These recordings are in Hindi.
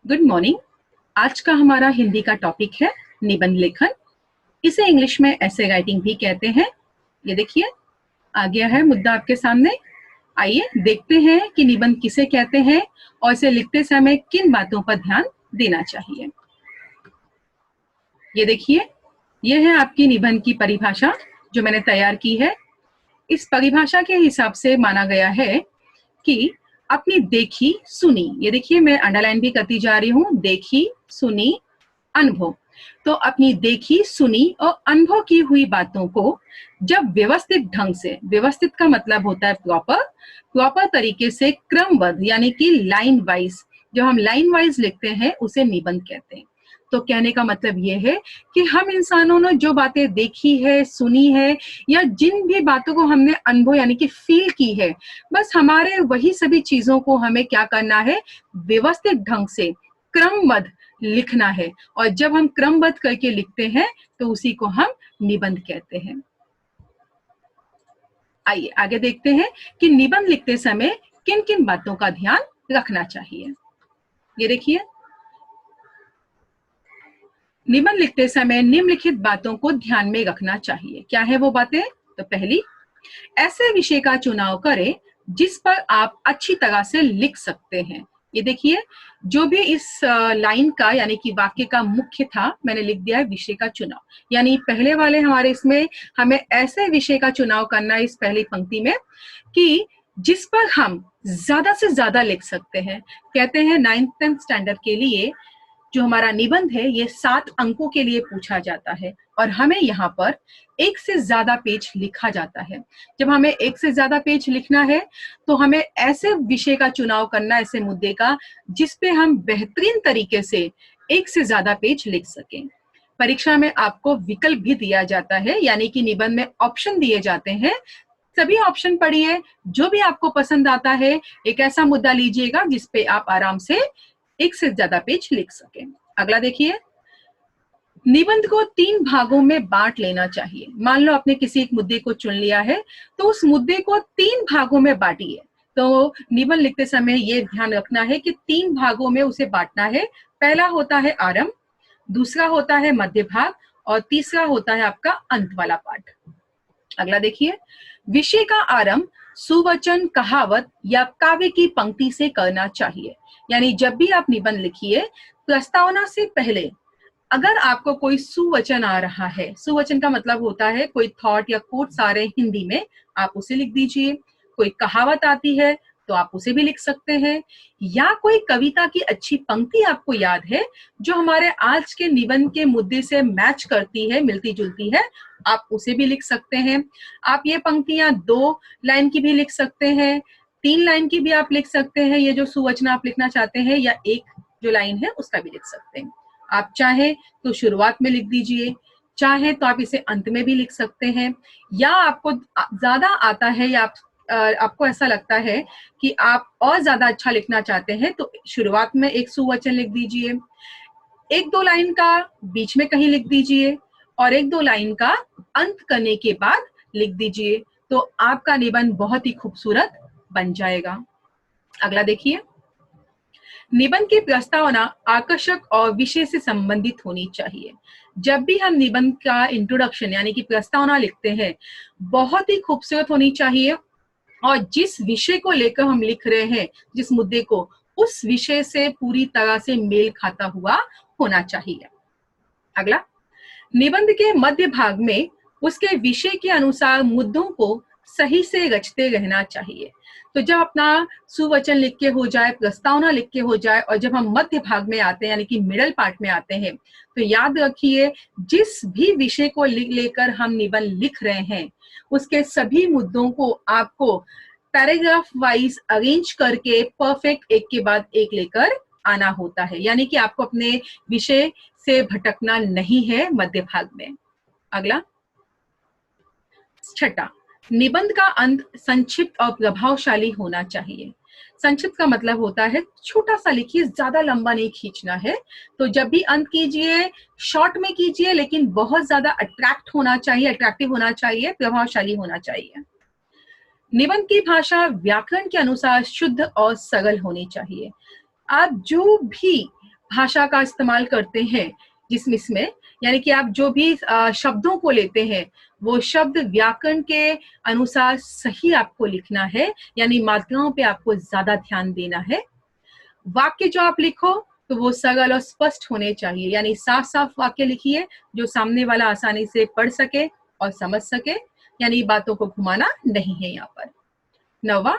Good morning. आज का हमारा हिंदी का टॉपिक है निबंध लेखन। इसे इंग्लिश में ऐसे राइटिंग भी कहते हैं। ये देखिए आ गया है मुद्दा आपके सामने। आइए देखते हैं कि निबंध किसे कहते हैं और इसे लिखते समय किन बातों पर ध्यान देना चाहिए। ये देखिए, ये है आपकी निबंध की परिभाषा जो मैंने तैयार की है। इस परिभाषा के हिसाब से माना गया है कि अपनी देखी सुनी, ये देखिए मैं अंडरलाइन भी करती जा रही हूँ, देखी सुनी अनुभव। तो अपनी देखी सुनी और अनुभव की हुई बातों को जब व्यवस्थित ढंग से, व्यवस्थित का मतलब होता है प्रॉपर तरीके से क्रमबद्ध यानी कि लाइन वाइज, जो हम लाइन वाइज लिखते हैं उसे निबंध कहते हैं। तो कहने का मतलब ये है कि हम इंसानों ने जो बातें देखी है, सुनी है, या जिन भी बातों को हमने अनुभव यानी कि फील की है, बस हमारे वही सभी चीजों को हमें क्या करना है, व्यवस्थित ढंग से क्रमबद्ध लिखना है। और जब हम क्रमबद्ध करके लिखते हैं तो उसी को हम निबंध कहते हैं। आइए आगे देखते हैं कि निबंध लिखते समय किन किन बातों का ध्यान रखना चाहिए। ये देखिए, निबंध लिखते समय निम्नलिखित बातों को ध्यान में रखना चाहिए। क्या है वो बातें? तो पहली, ऐसे विषय का चुनाव करें जिस पर आप अच्छी तरह से लिख सकते हैं। ये देखिए, जो भी इस लाइन का यानी कि वाक्य का मुख्य था, मैंने लिख दिया है विषय का चुनाव। यानी पहले वाले हमारे इसमें हमें ऐसे विषय का चुनाव करना है इस पहली पंक्ति में कि जिस पर हम ज्यादा से ज्यादा लिख सकते हैं। कहते हैं 9th स्टैंडर्ड के लिए जो हमारा निबंध है ये 7 अंकों के लिए पूछा जाता है और हमें यहाँ पर 1 से ज्यादा पेज लिखा जाता है। जब हमें 1 से ज्यादा पेज लिखना है तो हमें ऐसे विषय का चुनाव करना, ऐसे मुद्दे का, जिसपे हम बेहतरीन तरीके से 1 से ज्यादा पेज लिख सकें। परीक्षा में आपको विकल्प भी दिया जाता है, यानी कि निबंध में ऑप्शन दिए जाते हैं। सभी ऑप्शन पढ़िए, जो भी आपको पसंद आता है एक ऐसा मुद्दा लीजिएगा जिसपे आप आराम से 1 से ज्यादा पेज लिख सकें। अगला देखिए, निबंध को 3 भागों में बांट लेना चाहिए। मान लो आपने किसी एक मुद्दे को चुन लिया है तो उस मुद्दे को 3 भागों में बांटिए। तो निबंध लिखते समय ये ध्यान रखना है कि 3 भागों में उसे बांटना है। पहला होता है आरंभ, दूसरा होता है मध्य भाग और तीसरा होता है आपका अंत वाला पार्ट। अगला देखिए, विषय का आरंभ सुवचन, कहावत या काव्य की पंक्ति से करना चाहिए। यानी जब भी आप निबंध लिखिए, प्रस्तावना से पहले अगर आपको कोई सुवचन आ रहा है, सुवचन का मतलब होता है कोई थॉट या कोट्स आ रहे हैं हिंदी में, आप उसे लिख दीजिए। कोई कहावत आती है तो आप उसे भी लिख सकते हैं, या कोई कविता की अच्छी पंक्ति आपको याद है जो हमारे आज के निबंध के मुद्दे से मैच करती है, मिलती जुलती है, आप उसे भी लिख सकते हैं। आप ये पंक्तियां 2 लाइन की भी लिख सकते हैं, 3 लाइन की भी आप लिख सकते हैं, ये जो सुवचन आप लिखना चाहते हैं, या एक जो लाइन है उसका भी लिख सकते हैं। आप चाहे तो शुरुआत में लिख दीजिए, चाहे तो आप इसे अंत में भी लिख सकते हैं, या आपको ज्यादा आता है या आपको ऐसा लगता है कि आप और ज्यादा अच्छा लिखना चाहते हैं तो शुरुआत में एक सुवचन लिख दीजिए, 1-2 लाइन का बीच में कहीं लिख दीजिए और 1-2 लाइन का अंत करने के बाद लिख दीजिए। तो आपका निबंध बहुत ही खूबसूरत बन जाएगा। अगला देखिए, निबंध की प्रस्तावना आकर्षक और विषय से संबंधित होनी चाहिए। जब भी हम निबंध का इंट्रोडक्शन यानी कि प्रस्तावना लिखते हैं, बहुत ही खूबसूरत होनी चाहिए और जिस विषय को लेकर हम लिख रहे हैं, जिस मुद्दे को, उस विषय से पूरी तरह से मेल खाता हुआ होना चाहिए। अगला, निबंध के मध्य भाग में उसके विषय के अनुसार मुद्दों को सही से रचते रहना चाहिए। तो जब अपना सुवचन लिख के हो जाए, प्रस्तावना लिख के हो जाए और जब हम मध्य भाग में आते हैं यानी कि मिडल पार्ट में आते हैं, तो याद रखिए जिस भी विषय को लेकर हम निबंध लिख रहे हैं उसके सभी मुद्दों को आपको पैराग्राफ वाइज अरेंज करके परफेक्ट एक के बाद एक लेकर आना होता है, यानी कि आपको अपने विषय से भटकना नहीं है मध्य भाग में। अगला, छठा, निबंध का अंत संक्षिप्त और प्रभावशाली होना चाहिए। संक्षिप्त का मतलब होता है छोटा सा लिखिए, ज्यादा लंबा नहीं खींचना है। तो जब भी अंत कीजिए शॉर्ट में कीजिए, लेकिन बहुत ज्यादा अट्रैक्टिव होना चाहिए, प्रभावशाली होना चाहिए। निबंध की भाषा व्याकरण के अनुसार शुद्ध और सरल होनी चाहिए। आप जो भी भाषा का इस्तेमाल करते हैं जिसमें यानी कि आप जो भी शब्दों को लेते हैं वो शब्द व्याकरण के अनुसार सही आपको लिखना है, यानी मात्राओं पे आपको ज्यादा ध्यान देना है। वाक्य जो आप लिखो तो वो सरल और स्पष्ट होने चाहिए, यानी साफ साफ वाक्य लिखिए जो सामने वाला आसानी से पढ़ सके और समझ सके, यानी बातों को घुमाना नहीं है यहाँ पर। 9वां,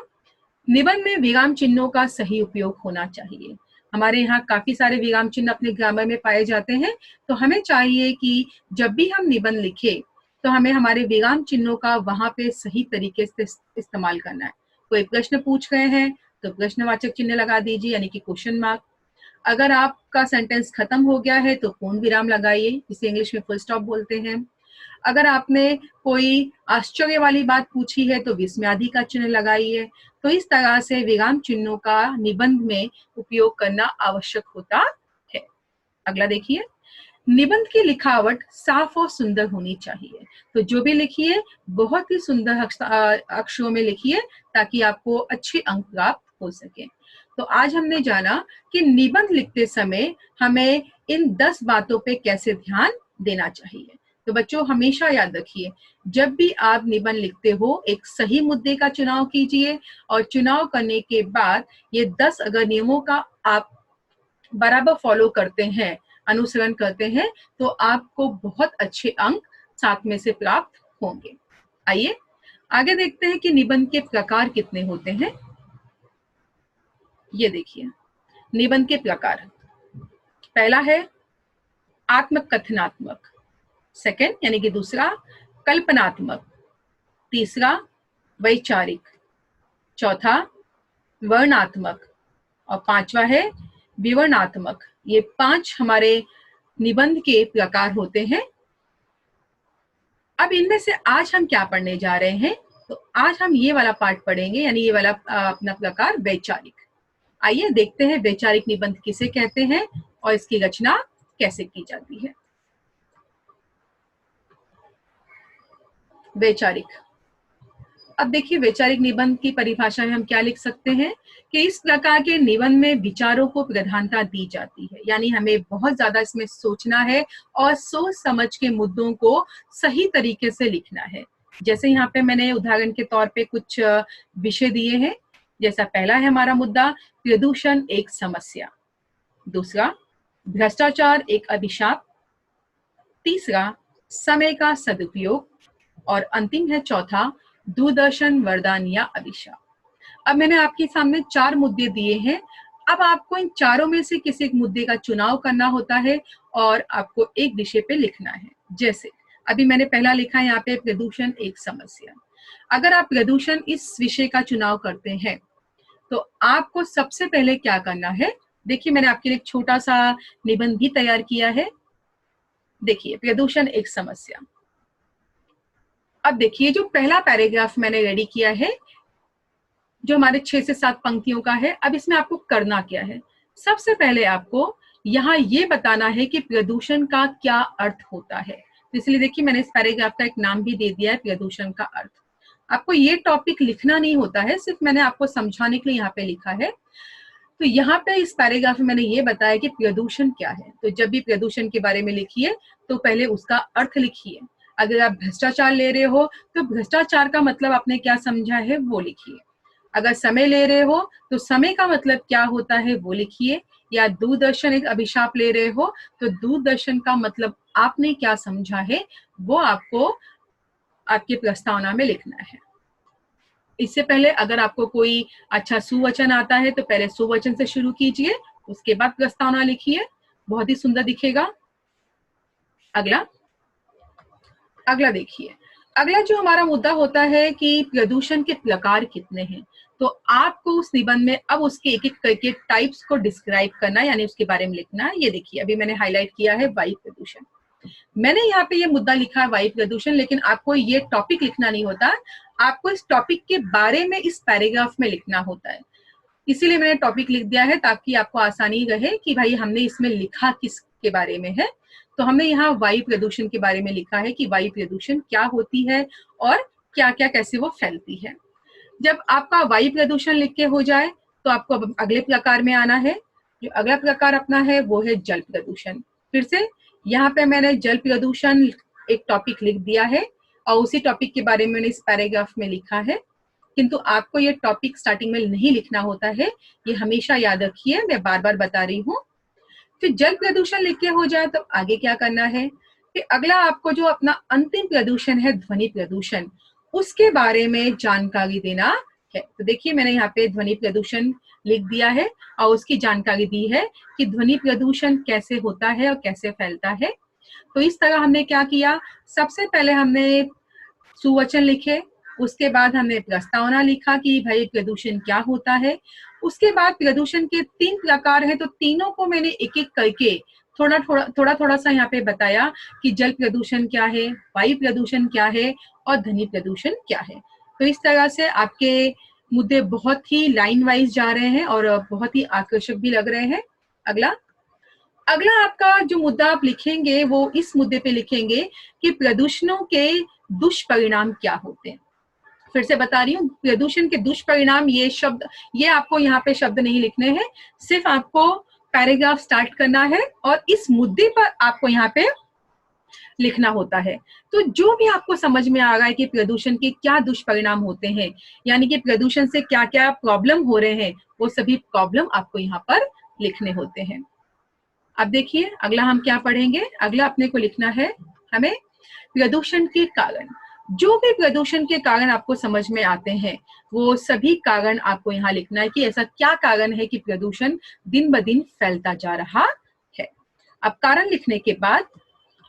निबंध में विराम चिन्हों का सही उपयोग होना चाहिए। हमारे यहाँ काफी सारे विराम चिन्ह अपने ग्रामर में पाए जाते हैं, तो हमें चाहिए कि जब भी हम निबंध लिखें तो हमें हमारे विराम चिन्हों का वहां पे सही तरीके से इस्तेमाल करना है। कोई प्रश्न पूछ रहे हैं तो प्रश्नवाचक चिन्ह लगा दीजिए, यानी कि क्वेश्चन मार्क। अगर आपका सेंटेंस खत्म हो गया है तो पूर्ण विराम लगाइए, जिसे इंग्लिश में फुल स्टॉप बोलते हैं। अगर आपने कोई आश्चर्य वाली बात पूछी है तो विस्मयादि का चिन्ह लगाइए। तो इस तरह से विराम चिन्हों का निबंध में उपयोग करना आवश्यक होता है। अगला देखिए, निबंध की लिखावट साफ और सुंदर होनी चाहिए। तो जो भी लिखिए बहुत ही सुंदर अक्षरों में लिखिए ताकि आपको अच्छे अंक प्राप्त हो सके। तो आज हमने जाना कि निबंध लिखते समय हमें इन 10 बातों पे कैसे ध्यान देना चाहिए। तो बच्चों हमेशा याद रखिए, जब भी आप निबंध लिखते हो एक सही मुद्दे का चुनाव कीजिए, और चुनाव करने के बाद ये 10 अगर नियमों का आप बराबर फॉलो करते हैं, अनुसरण करते हैं, तो आपको बहुत अच्छे अंक 7 में से प्राप्त होंगे। आइए आगे देखते हैं कि निबंध के प्रकार कितने होते हैं। ये देखिए निबंध के प्रकार। पहला है आत्मक कथनात्मक, सेकंड यानी कि दूसरा कल्पनात्मक, तीसरा वैचारिक, चौथा वर्णात्मक और 5वां है विवरणात्मक। ये 5 हमारे निबंध के प्रकार होते हैं। अब इनमें से आज हम क्या पढ़ने जा रहे हैं, तो आज हम ये वाला पार्ट पढ़ेंगे, यानी ये वाला अपना प्रकार वैचारिक। आइए देखते हैं वैचारिक निबंध किसे कहते हैं और इसकी रचना कैसे की जाती है। वैचारिक। अब देखिए वैचारिक निबंध की परिभाषा में हम क्या लिख सकते हैं कि इस प्रकार के निबंध में विचारों को प्रधानता दी जाती है, यानी हमें बहुत ज्यादा इसमें सोचना है और सोच समझ के मुद्दों को सही तरीके से लिखना है। जैसे यहाँ पे मैंने उदाहरण के तौर पे कुछ विषय दिए हैं। जैसा पहला है हमारा मुद्दा प्रदूषण एक समस्या, दूसरा भ्रष्टाचार एक अभिशाप, तीसरा समय का सदुपयोग, और अंतिम है चौथा दूरदर्शन वरदान या अभिशाप। अब मैंने आपके सामने 4 मुद्दे दिए हैं। अब आपको इन चारों में से किसी एक मुद्दे का चुनाव करना होता है और आपको एक विषय पे लिखना है। जैसे अभी मैंने पहला लिखा है यहाँ पे प्रदूषण एक समस्या। अगर आप प्रदूषण इस विषय का चुनाव करते हैं तो आपको सबसे पहले क्या करना है, देखिए मैंने आपके लिए एक छोटा सा निबंध भी तैयार किया है। देखिए प्रदूषण एक समस्या। अब देखिए जो पहला पैराग्राफ मैंने रेडी किया है जो हमारे 6 से 7 पंक्तियों का है। अब इसमें आपको करना क्या है, सबसे पहले आपको यहाँ ये बताना है कि प्रदूषण का क्या अर्थ होता है। तो इसलिए देखिए मैंने इस पैराग्राफ का एक नाम भी दे दिया है प्रदूषण का अर्थ। आपको ये टॉपिक लिखना नहीं होता है, सिर्फ मैंने आपको समझाने के लिए यहाँ पे लिखा है। तो यहाँ पे इस पैराग्राफ में मैंने ये बताया कि प्रदूषण क्या है। तो जब भी प्रदूषण के बारे में लिखिए तो पहले उसका अर्थ लिखिए। अगर आप भ्रष्टाचार ले रहे हो तो भ्रष्टाचार का मतलब आपने क्या समझा है वो लिखिए। अगर समय ले रहे हो तो समय का मतलब क्या होता है वो लिखिए। या दूरदर्शन एक अभिशाप ले रहे हो तो दूरदर्शन का मतलब आपने क्या समझा है वो आपको आपकी प्रस्तावना में लिखना है। इससे पहले अगर आपको कोई अच्छा सुवचन आता है तो पहले सुवचन से शुरू कीजिए, उसके बाद प्रस्तावना लिखिए, बहुत ही सुंदर दिखेगा। अगला देखिए, अगला जो हमारा मुद्दा होता है कि प्रदूषण के प्रकार कितने हैं। तो आपको उस निबंध में अब उसके एक एक करके टाइप्स को डिस्क्राइब करना है, यानी उसके बारे में लिखना है। ये देखिए अभी मैंने हाईलाइट किया है वायु प्रदूषण। मैंने यहाँ पे ये मुद्दा लिखा है वायु प्रदूषण, लेकिन आपको ये टॉपिक लिखना नहीं होता, आपको इस टॉपिक के बारे में इस पैराग्राफ में लिखना होता है। इसीलिए मैंने टॉपिक लिख दिया है ताकि आपको आसानी रहे कि भाई हमने इसमें लिखा किसके बारे में है। तो हमने यहाँ वायु प्रदूषण के बारे में लिखा है कि वायु प्रदूषण क्या होती है और क्या क्या कैसे वो फैलती है। जब आपका वायु प्रदूषण लिख के हो जाए तो आपको अगले प्रकार में आना है जो अगला प्रकार अपना है वो है जल प्रदूषण। फिर से यहाँ पे मैंने जल प्रदूषण एक टॉपिक लिख दिया है और उसी टॉपिक के बारे में मैंने इस पैराग्राफ में लिखा है, किंतु आपको ये टॉपिक स्टार्टिंग में नहीं लिखना होता है, ये हमेशा याद रखिए, मैं बार बार बता रही हूँ। फिर जल प्रदूषण लिख के हो जाए तो आगे क्या करना है, फिर अगला आपको जो अपना अंतिम प्रदूषण है ध्वनि प्रदूषण, उसके बारे में जानकारी देना है। तो देखिए मैंने यहाँ पे ध्वनि प्रदूषण लिख दिया है और उसकी जानकारी दी है कि ध्वनि प्रदूषण कैसे होता है और कैसे फैलता है। तो इस तरह हमने क्या किया, सबसे पहले हमने सुवचन लिखे, उसके बाद हमने प्रस्तावना लिखा कि भाई प्रदूषण क्या होता है। उसके बाद प्रदूषण के 3 प्रकार है, तो तीनों को मैंने एक एक करके थोड़ा सा यहाँ पे बताया कि जल प्रदूषण क्या है, वायु प्रदूषण क्या है और ध्वनि प्रदूषण क्या है। तो इस तरह से आपके मुद्दे बहुत ही लाइन वाइज जा रहे हैं और बहुत ही आकर्षक भी लग रहे हैं। अगला आपका जो मुद्दा आप लिखेंगे वो इस मुद्दे पे लिखेंगे कि प्रदूषणों के दुष्परिणाम क्या होते हैं। फिर से बता रही हूँ, प्रदूषण के दुष्परिणाम, ये आपको यहाँ पे शब्द नहीं लिखने हैं, सिर्फ आपको पैराग्राफ स्टार्ट करना है और इस मुद्दे पर आपको यहाँ पे लिखना होता है। तो जो भी आपको समझ में आ रहा है कि प्रदूषण के क्या दुष्परिणाम होते हैं, यानी कि प्रदूषण से क्या क्या प्रॉब्लम हो रहे हैं, वो सभी प्रॉब्लम आपको यहाँ पर लिखने होते हैं। अब देखिए अगला हम क्या पढ़ेंगे। अगला अपने को लिखना है हमें प्रदूषण के कारण। जो भी प्रदूषण के कारण आपको समझ में आते हैं वो सभी कारण आपको यहाँ लिखना है कि ऐसा क्या कारण है कि प्रदूषण दिन ब दिन फैलता जा रहा है। अब कारण लिखने के बाद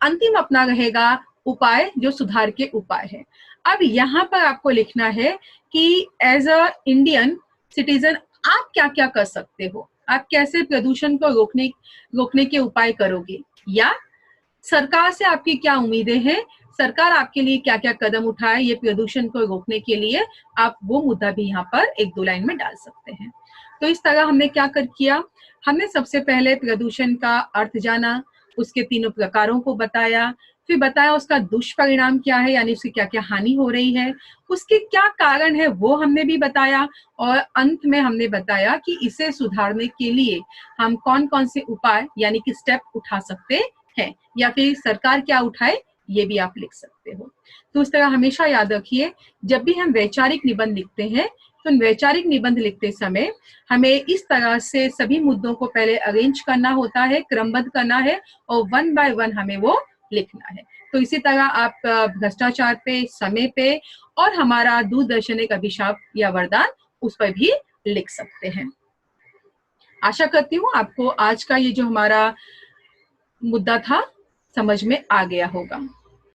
अंतिम अपना रहेगा उपाय, जो सुधार के उपाय है। अब यहाँ पर आपको लिखना है कि एज अ इंडियन सिटीजन आप क्या क्या कर सकते हो, आप कैसे प्रदूषण को रोकने के उपाय करोगे, या सरकार से आपकी क्या उम्मीदें हैं, सरकार आपके लिए क्या क्या कदम उठाए ये प्रदूषण को रोकने के लिए, आप वो मुद्दा भी यहाँ पर 1-2 लाइन में डाल सकते हैं। तो इस तरह हमने क्या किया, हमने सबसे पहले प्रदूषण का अर्थ जाना, उसके तीनों प्रकारों को बताया, फिर बताया उसका दुष्परिणाम क्या है, यानी उसकी क्या क्या हानि हो रही है, उसके क्या कारण है वो हमने भी बताया, और अंत में हमने बताया कि इसे सुधारने के लिए हम कौन कौन से उपाय यानी कि स्टेप उठा सकते हैं, या फिर सरकार क्या उठाए ये भी आप लिख सकते हो। तो उस तरह हमेशा याद रखिए, जब भी हम वैचारिक निबंध लिखते हैं तो वैचारिक निबंध लिखते समय हमें इस तरह से सभी मुद्दों को पहले अरेंज करना होता है, क्रमबद्ध करना है और 1 बाय 1 हमें वो लिखना है। तो इसी तरह आप भ्रष्टाचार पे, समय पे और हमारा दूरदर्शन एक अभिशाप या वरदान, उस पर भी लिख सकते हैं। आशा करती हूँ आपको आज का ये जो हमारा मुद्दा था समझ में आ गया होगा।